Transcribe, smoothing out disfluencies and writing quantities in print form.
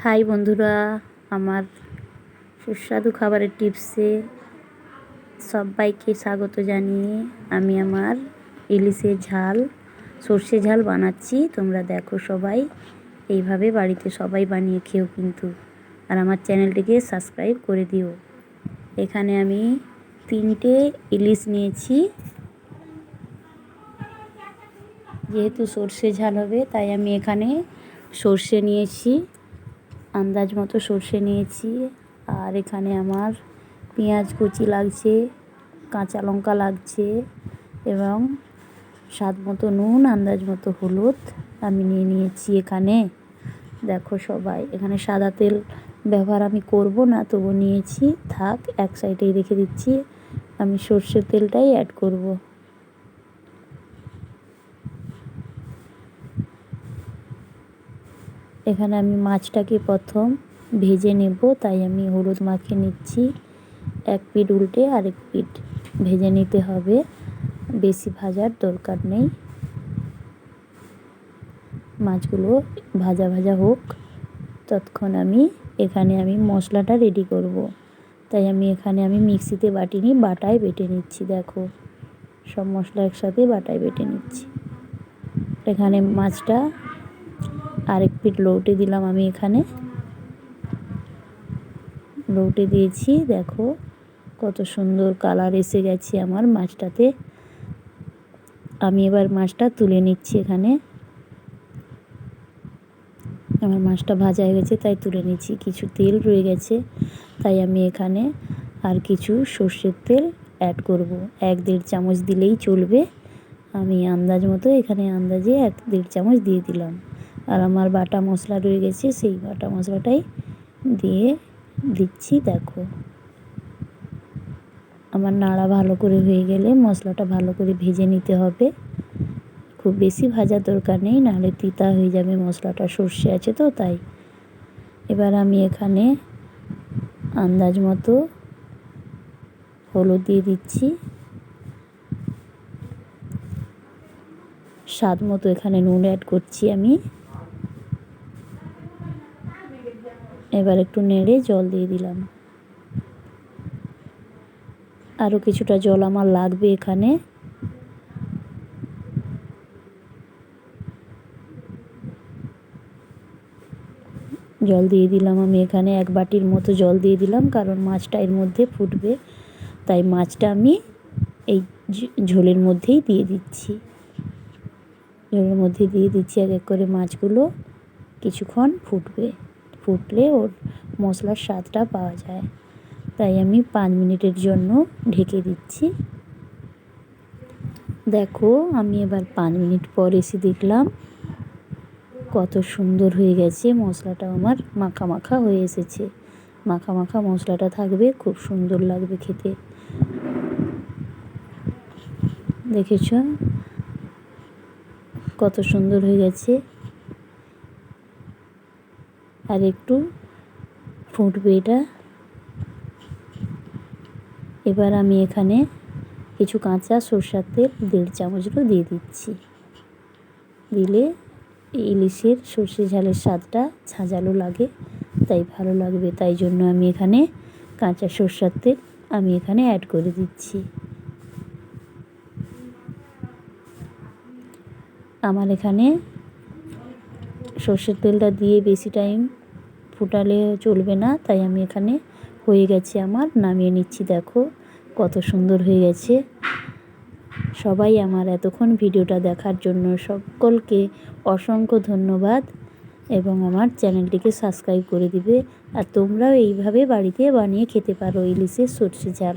High বন্ধুরা, আমার সুস্বাদু খাবারের টিপসে সবাইকে স্বাগত জানিয়ে আমি আমার ইলিশের ঝাল সর্ষে ঝাল বানাচ্ছি। তোমরা দেখো, সবাই এইভাবে বাড়িতে সবাই বানিয়ে খেও কিন্তু, আর আমার চ্যানেলটিকে সাবস্ক্রাইব করে দিও। এখানে আমি 3টে ইলিশ নিয়েছি। যেহেতু সর্ষে ঝাল হবে তাই আমি এখানে সর্ষে নিয়েছি, আন্দাজ মতো সর্ষে নিয়েছি। আর এখানে আমার পেঁয়াজ কুচি লাগছে, কাঁচা লঙ্কা লাগছে এবং স্বাদ মতো নুন, আন্দাজ মতো হলুদ আমি নিয়ে নিয়েছি। এখানে দেখো সবাই, এখানে সাদা তেল ব্যবহার আমি করব না, তবু নিয়েছি, থাক এক সাইডেই রেখে দিচ্ছি। আমি সর্ষের তেলটাই অ্যাড করব। এখানে আমি মাছটাকে প্রথম ভেজে নেব, তাই আমি হলুদ মাখিয়ে নিচ্ছি। এক পিঠ উল্টে আরেক পিঠ ভেজে নিতে হবে, বেশি ভাজার দরকার নেই। মাছগুলো ভাজা ভাজা হোক, ততক্ষণ এখানে আমি মশলাটা রেডি করব। তাই এখানে মিক্সিতে বাটিনি, বাটায় বেটে নিচ্ছি। দেখো, সব মশলা একসাথে বাটায় বেটে নিচ্ছি। এখানে মাছটা আরেক পিঠ লৌটে দিলাম, আমি এখানে লৌটে দিয়েছি। দেখো কত সুন্দর কালার এসে গেছে আমার মাছটাতে। আমি এবার মাছটা তুলে নিচ্ছি। এখানে আমার মাছটা ভাজা হয়ে গেছে তাই তুলে নিচ্ছি। কিছু তেল রয়ে গেছে তাই আমি এখানে আর কিছু সর্ষের তেল অ্যাড করব। 1-1.5 চামচ দিলেই চলবে। আমি আন্দাজ মতো এখানে আন্দাজে 1-1.5 চামচ দিয়ে দিলাম। আর আমার বাটা মশলা রয়ে গেছে, সেই বাটা মশলাটাই দিয়ে দিচ্ছি। দেখো, আমার নাড়া ভালো করে হয়ে গেলে মশলাটা ভালো করে ভেজে নিতে হবে। খুব বেশি ভাজার দরকার নেই, নাহলে তিতা হয়ে যাবে মশলাটা, সর্ষে আছে তো তাই। এবার আমি এখানে আন্দাজ মতো হলুদ দিয়ে দিচ্ছি, স্বাদ মতো এখানে নুন অ্যাড করছি আমি। এবার একটু নেড়ে জল দিয়ে দিলাম। আরও কিছুটা জল আমার লাগবে এখানে। জল দিয়ে দিলাম আমি এখানে 1 বাটির মতো জল দিয়ে দিলাম, কারণ মাছটা এর মধ্যে ফুটবে, তাই মাছটা আমি এই ঝোলের মধ্যেই দিয়ে দিচ্ছি। ঝোলের মধ্যে দিয়ে দিচ্ছি এক এক করে মাছগুলো। কিছুক্ষণ ফুটবে, ফুটলে ওর মশলার স্বাদটা পাওয়া যায়, তাই আমি 5 মিনিটের জন্য ঢেকে দিচ্ছি। দেখো, আমি এবার 5 মিনিট পর এসে দেখলাম কত সুন্দর হয়ে গেছে মশলাটা, আমার মাখা মাখা হয়ে এসেছে। মাখা মাখা মশলাটা থাকবে, খুব সুন্দর লাগবে খেতে। দেখেছ কত সুন্দর হয়ে গেছে। আর একটু ফুটবে এটা। এবার আমি এখানে কিছু কাঁচা সরষের তেল 1.5 চামচও দিয়ে দিচ্ছি। দিলে ইলিশের সর্ষে ঝালের স্বাদটা ঝাঁঝালো লাগে, তাই ভালো লাগবে। তাই জন্য আমি এখানে কাঁচা সরষের তেল আমি এখানে অ্যাড করে দিচ্ছি। আমার এখানে সর্ষের তেলটা দিয়ে বেশি টাইম ফুটালে চলবে না, তাই আমি এখানে হয়ে গেছে আমার, নামিয়ে নিচ্ছি। দেখো কত সুন্দর হয়ে গেছে। সবাই আমার এতক্ষণ ভিডিওটা দেখার জন্য সকলকে অসংখ্য ধন্যবাদ, এবং আমার চ্যানেলটিকে সাবস্ক্রাইব করে দিবে। আর তোমরাও এইভাবে বাড়িতে বানিয়ে খেতে পারো ইলিশের সর্ষে ঝাল।